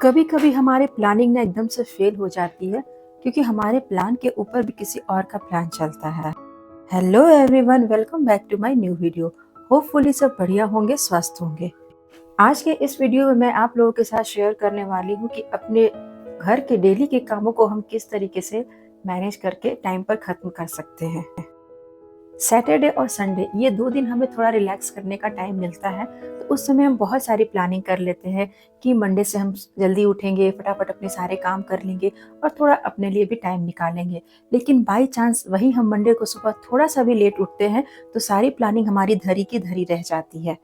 कभी कभी हमारे प्लानिंग ना एकदम से फेल हो जाती है क्योंकि हमारे प्लान के ऊपर भी किसी और का प्लान चलता है। Hello everyone, welcome back to my new video. Hopefully सब बढ़िया होंगे, स्वस्थ होंगे। आज के इस वीडियो में मैं आप लोगों के साथ शेयर करने वाली हूँ कि अपने घर के डेली के कामों को हम किस तरीके से मैनेज करके टाइम पर खत्म कर सकते हैं। सैटरडे और संडे ये 2 दिन हमें थोड़ा रिलैक्स करने का टाइम मिलता है, तो उस समय हम बहुत सारी प्लानिंग कर लेते हैं कि मंडे से हम जल्दी उठेंगे, फटाफट अपने सारे काम कर लेंगे और थोड़ा अपने लिए भी टाइम निकालेंगे। लेकिन बाई चांस वही हम मंडे को सुबह थोड़ा सा भी लेट उठते हैं तो सारी प्लानिंग हमारी धरी की धरी रह जाती है।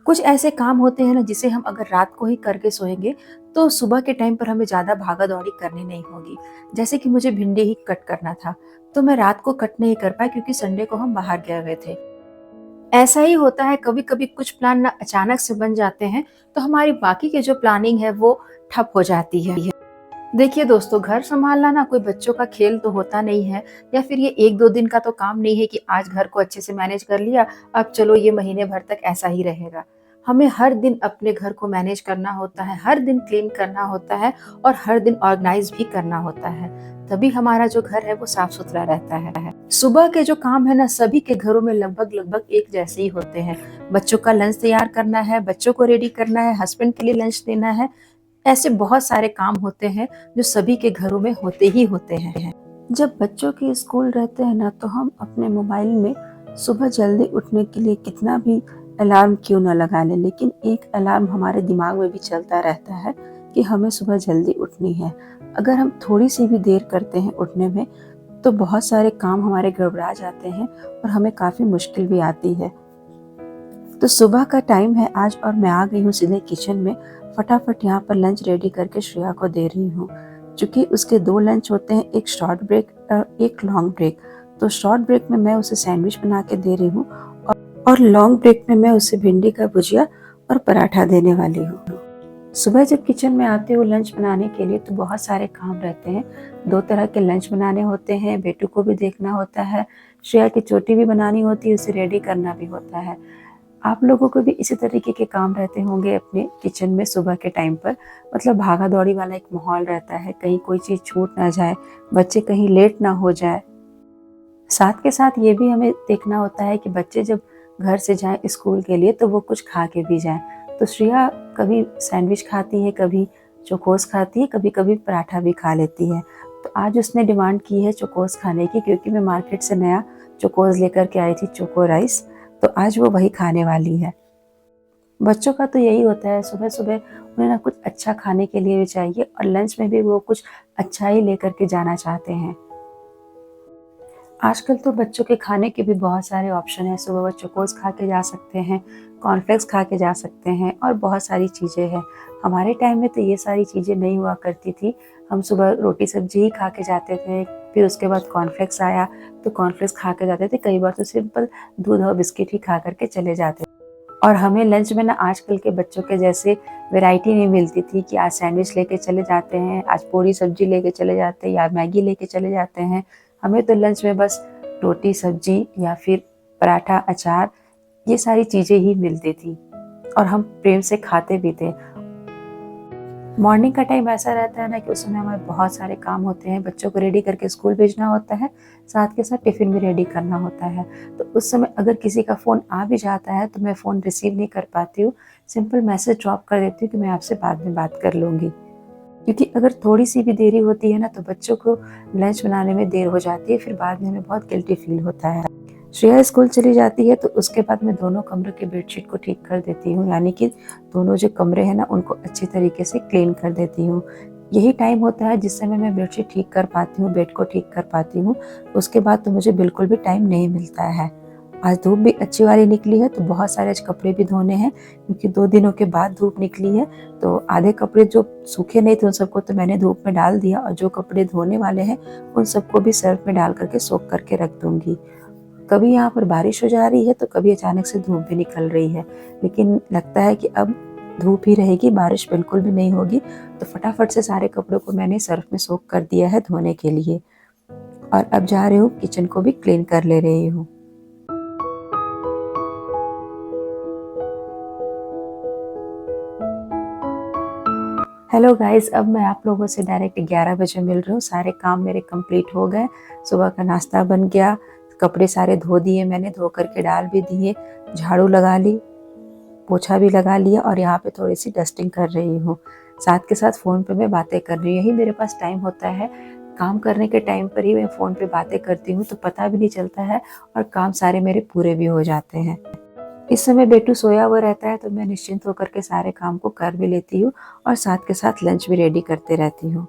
कुछ ऐसे काम होते हैं ना जिसे हम अगर रात को ही करके सोएंगे तो सुबह के टाइम पर हमें ज्यादा भागा दौड़ी करनी नहीं होगी। जैसे कि मुझे भिंडी ही कट करना था तो मैं रात को कट नहीं कर पाई क्योंकि संडे को हम बाहर गए हुए थे। ऐसा ही होता है, कभी कभी कुछ प्लान ना अचानक से बन जाते हैं तो हमारी बाकी के जो प्लानिंग है वो ठप हो जाती है। देखिए दोस्तों, घर संभालना ना कोई बच्चों का खेल तो होता नहीं है, या फिर ये 1-2 दिन का तो काम नहीं है कि आज घर को अच्छे से मैनेज कर लिया, अब चलो ये महीने भर तक ऐसा ही रहेगा। हमें हर दिन अपने घर को मैनेज करना होता है, हर दिन क्लीन करना होता है और हर दिन ऑर्गेनाइज भी करना होता है, तभी हमारा जो घर है वो साफ सुथरा रहता है। सुबह के जो काम है ना सभी के घरों में लगभग लगभग एक जैसे ही होते हैं। बच्चों का लंच तैयार करना है, बच्चों को रेडी करना है, हस्बैंड के लिए लंच देना है। ऐसे बहुत सारे काम होते हैं जो सभी के घरों में होते ही होते हैं। जब बच्चों के स्कूल रहते हैं ना तो हम अपने मोबाइल में सुबह जल्दी उठने के लिए कितना भी अलार्म क्यों ना लगा लें, लेकिन एक अलार्म हमारे दिमाग में भी चलता रहता है कि हमें सुबह जल्दी उठनी है। अगर हम थोड़ी सी भी देर करते हैं उठने में तो बहुत सारे काम हमारे गड़बड़ा जाते हैं और हमें काफ़ी मुश्किल भी आती है। तो सुबह का टाइम है आज और मैं आ गई हूँ सीधे किचन में। फटाफट यहाँ पर लंच रेडी करके श्रेया को दे रही हूँ। चूँकि उसके 2 लंच होते हैं, एक शॉर्ट ब्रेक और एक लॉन्ग ब्रेक। तो शॉर्ट ब्रेक में मैं उसे सैंडविच बना के दे रही हूँ और लॉन्ग ब्रेक में मैं उसे भिंडी का भुजिया और पराठा देने वाली हूँ। सुबह जब किचन में आते हो लंच बनाने के लिए तो बहुत सारे काम रहते हैं। 2 तरह के लंच बनाने होते हैं, बेटू को भी देखना होता है, श्रेया की चोटी भी बनानी होती है, उसे रेडी करना भी होता है। आप लोगों को भी इसी तरीके के काम रहते होंगे अपने किचन में सुबह के टाइम पर। मतलब भागा दौड़ी वाला एक माहौल रहता है, कहीं कोई चीज़ छूट ना जाए, बच्चे कहीं लेट ना हो जाए। साथ के साथ ये भी हमें देखना होता है कि बच्चे जब घर से जाएं स्कूल के लिए तो वो कुछ खा के भी जाएं। तो श्रेया कभी सैंडविच खाती है, कभी चोकोस खाती है, कभी कभी पराठा भी खा लेती है। तो आज उसने डिमांड की है चोकोस खाने की, क्योंकि मैं मार्केट से नया चोकोस लेकर के आई थी, चोको राइस। तो आज वो वही खाने वाली है। बच्चों का तो यही होता है, सुबह सुबह उन्हें ना कुछ अच्छा खाने के लिए भी चाहिए और लंच में भी वो कुछ अच्छा ही लेकर के जाना चाहते हैं। आजकल तो बच्चों के खाने के भी बहुत सारे ऑप्शन हैं। सुबह वो चोकोस खा के जा सकते हैं, कॉर्नफ्लेक्स खा के जा सकते हैं और बहुत सारी चीज़ें हैं। हमारे टाइम में तो ये सारी चीज़ें नहीं हुआ करती थी। हम सुबह रोटी सब्जी ही खा के जाते थे, फिर उसके बाद कॉर्नफ्लेक्स आया तो कॉर्नफ्लेक्स खा के जाते थे। कई बार तो सिंपल दूध और बिस्किट ही खा करके चले जाते थे। और हमें लंच में ना आजकल के बच्चों के जैसे वैरायटी नहीं मिलती थी कि आज सैंडविच लेके चले जाते हैं, आज पूरी सब्जी लेके चले जाते हैं या मैगी लेके चले जाते हैं। हमें तो लंच में बस रोटी सब्जी या फिर पराठा अचार ये सारी चीज़ें ही मिलती थी और हम प्रेम से खाते भी थे। मॉर्निंग का टाइम ऐसा रहता है ना कि उस समय हमारे बहुत सारे काम होते हैं। बच्चों को रेडी करके स्कूल भेजना होता है, साथ के साथ टिफ़िन भी रेडी करना होता है। तो उस समय अगर किसी का फ़ोन आ भी जाता है तो मैं फ़ोन रिसीव नहीं कर पाती हूँ, सिंपल मैसेज ड्रॉप कर देती हूँ कि मैं आपसे बाद में बात कर लूँगी। क्योंकि अगर थोड़ी सी भी देरी होती है ना तो बच्चों को लंच बनाने में देर हो जाती है, फिर बाद में हमें बहुत गिल्टी फील होता है। श्रेया स्कूल चली जाती है तो उसके बाद मैं दोनों कमरों की बेडशीट को ठीक कर देती हूँ, यानी कि दोनों जो कमरे हैं ना उनको अच्छी तरीके से क्लीन कर देती हूँ। यही टाइम होता है जिस समय मैं बेडशीट ठीक कर पाती हूँ, बेड को ठीक कर पाती हूँ। उसके बाद तो मुझे बिल्कुल भी टाइम नहीं मिलता है। आज धूप भी अच्छी वाली निकली है तो बहुत सारे आज कपड़े भी धोने हैं, क्योंकि 2 दिनों के बाद धूप निकली है। तो आधे कपड़े जो सूखे नहीं थे उन सबको तो मैंने धूप में डाल दिया और जो कपड़े धोने वाले हैं उन सबको भी सर्फ में डाल करके सोख करके रख दूंगी। कभी यहाँ पर बारिश हो जा रही है तो कभी अचानक से धूप भी निकल रही है, लेकिन लगता है कि अब धूप ही रहेगी, बारिश बिल्कुल भी नहीं होगी। तो फटाफट से सारे कपड़ों को मैंने सर्फ में सोख कर दिया है धोने के लिए और अब जा रही हूँ किचन को भी क्लीन कर ले रही हूँ। हेलो गाइस, अब मैं आप लोगों से डायरेक्ट 11 बजे मिल रही हूँ। सारे काम मेरे कंप्लीट हो गए। सुबह का नाश्ता बन गया, कपड़े सारे धो दिए मैंने, धो करके डाल भी दिए, झाड़ू लगा ली, पोछा भी लगा लिया और यहाँ पे थोड़ी सी डस्टिंग कर रही हूँ। साथ के साथ फ़ोन पे मैं बातें कर रही हूँ। यही मेरे पास टाइम होता है, काम करने के टाइम पर ही मैं फ़ोन पे बातें करती हूँ, तो पता भी नहीं चलता है और काम सारे मेरे पूरे भी हो जाते हैं। इस समय बेटू सोया हुआ रहता है, तो मैं निश्चिंत होकर के सारे काम को कर भी लेती हूँ और साथ के साथ लंच भी रेडी करते रहती हूँ।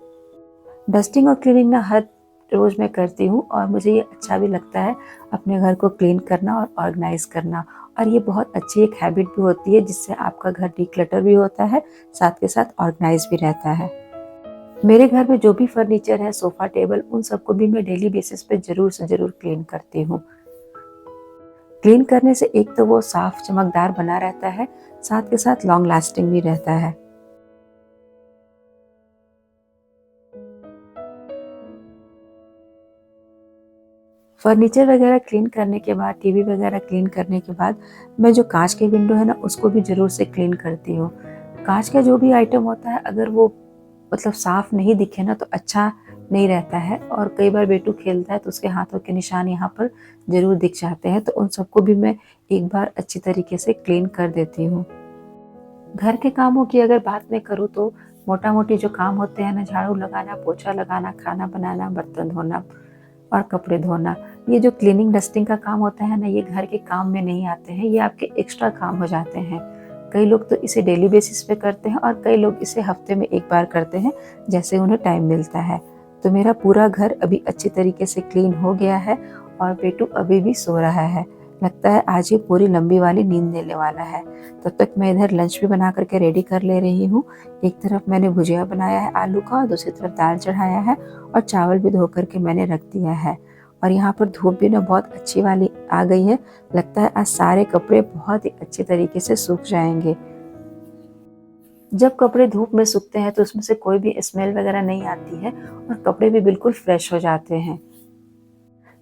डस्टिंग और क्लीनिंग ना हर रोज़ मैं करती हूँ और मुझे ये अच्छा भी लगता है, अपने घर को क्लीन करना और ऑर्गेनाइज करना। और ये बहुत अच्छी एक हैबिट भी होती है, जिससे आपका घर डिक्लटर भी होता है, साथ के साथ ऑर्गेनाइज भी रहता है। मेरे घर में जो भी फर्नीचर है, सोफ़ा, टेबल, उन सबको भी मैं डेली बेसिस पे ज़रूर से ज़रूर क्लीन करती हूँ। क्लीन करने से एक तो वो साफ चमकदार बना रहता है, साथ के साथ लॉन्ग लास्टिंग भी रहता है। फर्नीचर वगैरह क्लीन करने के बाद, टीवी वगैरह क्लीन करने के बाद, मैं जो कांच के विंडो है ना, उसको भी ज़रूर से क्लीन करती हूँ। कांच का जो भी आइटम होता है, अगर वो मतलब साफ नहीं दिखे ना, तो अच्छा नहीं रहता है और कई बार बेटू खेलता है तो उसके हाथों के निशान यहाँ पर ज़रूर दिख जाते हैं, तो उन सबको भी मैं एक बार अच्छी तरीके से क्लीन कर देती हूँ। घर के कामों की अगर बात मैं करूँ तो मोटा-मोटी जो काम होते हैं ना, झाड़ू लगाना, पोछा लगाना, खाना बनाना, बर्तन धोना और कपड़े धोना, ये जो क्लीनिंग डस्टिंग का काम होता है ना, ये घर के काम में नहीं आते हैं, ये आपके एक्स्ट्रा काम हो जाते हैं। कई लोग तो इसे डेली बेसिस पे करते हैं और कई लोग इसे हफ्ते में एक बार करते हैं, जैसे उन्हें टाइम मिलता है। तो मेरा पूरा घर अभी अच्छी तरीके से क्लीन हो गया है और बेटू अभी भी सो रहा है। लगता है आज ये पूरी लंबी वाली नींद लेने वाला है। तब तक मैं इधर लंच भी बना करके रेडी कर ले रही हूँ। एक तरफ मैंने भुजिया बनाया है आलू का और दूसरी तरफ दाल चढ़ाया है और चावल भी धो करके मैंने रख दिया है। और यहाँ पर धूप भी ना बहुत अच्छी वाली आ गई है। लगता है आज सारे कपड़े बहुत ही अच्छे तरीके से सूख जाएंगे। जब कपड़े धूप में सूखते हैं तो उसमें से कोई भी स्मेल वगैरह नहीं आती है और कपड़े भी बिल्कुल फ्रेश हो जाते हैं।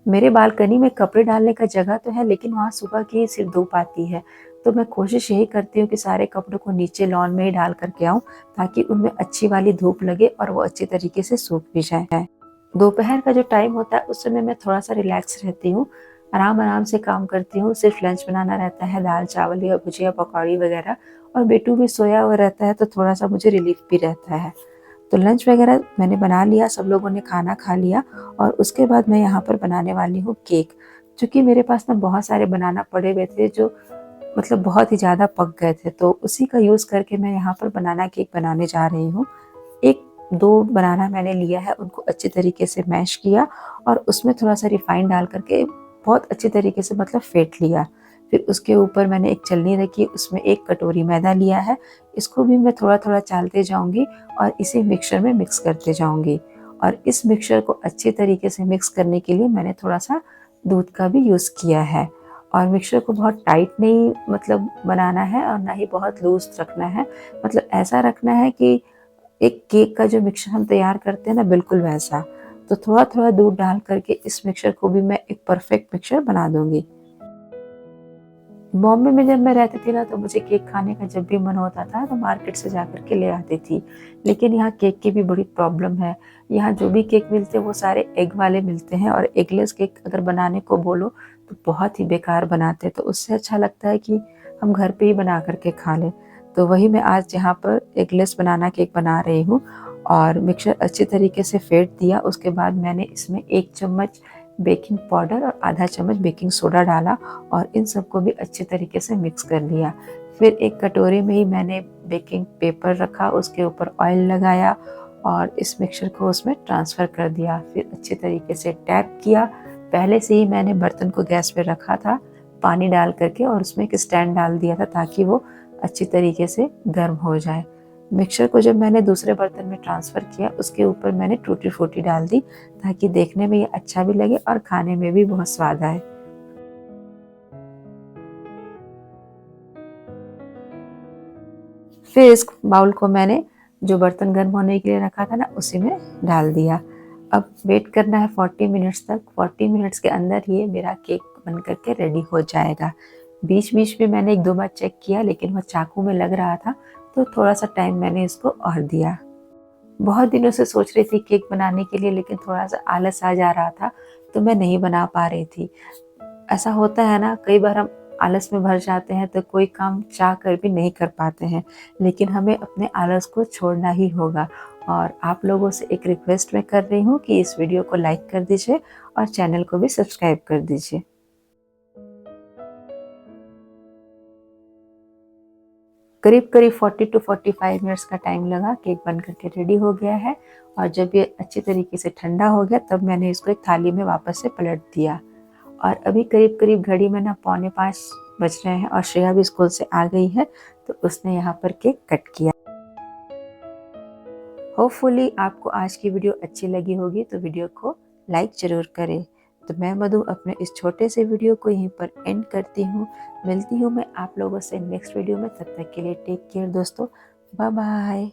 मेरे बालकनी में कपड़े डालने का जगह तो है, लेकिन वहाँ सुबह की सिर्फ धूप आती है, तो मैं कोशिश यही करती हूँ कि सारे कपड़ों को नीचे लॉन में ही डाल करके आऊँ, ताकि उनमें अच्छी वाली धूप लगे और वो अच्छी तरीके से सूख भी जाए। दोपहर का जो टाइम होता है, उस समय मैं थोड़ा सा रिलैक्स रहती हूँ, आराम आराम से काम करती हूँ। सिर्फ लंच बनाना रहता है, दाल चावल या भुजिया पकौड़ी वगैरह, और बेटू भी सोया हुआ रहता है, तो थोड़ा सा मुझे रिलीफ भी रहता है। तो लंच वगैरह मैंने बना लिया, सब लोगों ने खाना खा लिया और उसके बाद मैं यहाँ पर बनाने वाली हूँ केक। चूँकि मेरे पास ना बहुत सारे बनाना पड़े हुए थे, जो मतलब बहुत ही ज़्यादा पक गए थे, तो उसी का यूज़ करके मैं यहाँ पर बनाना केक बनाने जा रही हूँ। एक 2 बनाना मैंने लिया है, उनको अच्छी तरीके से मैश किया और उसमें थोड़ा-सा रिफाइन डाल करके बहुत अच्छी तरीके से मतलब फेंट लिया। फिर उसके ऊपर मैंने एक छलनी रखी, उसमें 1 कटोरी मैदा लिया है। इसको भी मैं थोड़ा-थोड़ा चालते जाऊँगी और इसे मिक्सर में मिक्स करते जाऊँगी। और इस मिक्सचर को अच्छे तरीके से मिक्स करने के लिए मैंने थोड़ा-सा दूध का भी यूज़ किया है। और मिक्सचर को बहुत टाइट नहीं मतलब बनाना है और ना ही बहुत लूज़ रखना है। मतलब ऐसा रखना है कि एक केक का जो मिक्सचर हम तैयार करते हैं ना, बिल्कुल वैसा। तो थोड़ा-थोड़ा दूध डाल करके इस मिक्सचर को भी मैं एक परफेक्ट मिक्सचर बना दूँगी। बॉम्बे में जब मैं रहती थी ना, तो मुझे केक खाने का जब भी मन होता था तो मार्केट से जा कर के ले आती थी। लेकिन यहाँ केक की भी बड़ी प्रॉब्लम है। यहाँ जो भी केक मिलते हैं वो सारे एग वाले मिलते हैं और एगलेस केक अगर बनाने को बोलो तो बहुत ही बेकार बनाते हैं। तो उससे अच्छा लगता है कि हम घर पे ही बना कर के खा लें। तो वही मैं आज यहाँ पर एगलेस बनाना केक बना रही हूँ और मिक्सचर अच्छे तरीके से फेंट दिया। उसके बाद मैंने इसमें 1 चम्मच बेकिंग पाउडर और आधा चम्मच बेकिंग सोडा डाला और इन सबको भी अच्छे तरीके से मिक्स कर लिया। फिर एक कटोरे में ही मैंने बेकिंग पेपर रखा, उसके ऊपर ऑयल लगाया और इस मिक्सचर को उसमें ट्रांसफ़र कर दिया। फिर अच्छे तरीके से टैप किया। पहले से ही मैंने बर्तन को गैस पे रखा था, पानी डाल करके, और उसमें एक स्टैंड डाल दिया था ताकि वो अच्छी तरीके से गर्म हो जाए। मिक्सचर को जब मैंने दूसरे बर्तन में ट्रांसफ़र किया, उसके ऊपर मैंने टूटी फ्रूटी डाल दी ताकि देखने में ये अच्छा भी लगे और खाने में भी बहुत स्वाद आए। फिर इस बाउल को मैंने जो बर्तन गर्म होने के लिए रखा था ना, उसी में डाल दिया। अब वेट करना है 40 मिनट्स तक। 40 मिनट्स के अंदर ये मेरा केक बन कर के रेडी हो जाएगा। बीच-बीच में मैंने 1-2 बार चेक किया, लेकिन वो चाकू में लग रहा था, तो थोड़ा-सा टाइम मैंने इसको और दिया। बहुत दिनों से सोच रही थी केक बनाने के लिए, लेकिन थोड़ा सा आलस आ जा रहा था तो मैं नहीं बना पा रही थी। ऐसा होता है ना, कई बार हम आलस में भर जाते हैं तो कोई काम चाह कर भी नहीं कर पाते हैं, लेकिन हमें अपने आलस को छोड़ना ही होगा। और आप लोगों से एक रिक्वेस्ट मैं कर रही हूँ कि इस वीडियो को लाइक कर दीजिए और चैनल को भी सब्सक्राइब कर दीजिए। करीब करीब 40 टू 45 मिनट्स का टाइम लगा, केक बन करके रेडी हो गया है। और जब ये अच्छी तरीके से ठंडा हो गया तब मैंने इसको एक थाली में वापस से पलट दिया। और अभी करीब करीब घड़ी में ना 4:45 बज रहे हैं और श्रेया भी स्कूल से आ गई है, तो उसने यहाँ पर केक कट किया। होपफुली आपको आज की वीडियो अच्छी लगी होगी, तो वीडियो को लाइक ज़रूर करें। तो मैं मधु अपने इस छोटे से वीडियो को यहीं पर एंड करती हूँ। मिलती हूँ मैं आप लोगों से नेक्स्ट वीडियो में, तब तक के लिए टेक केयर दोस्तों, बाय बाय।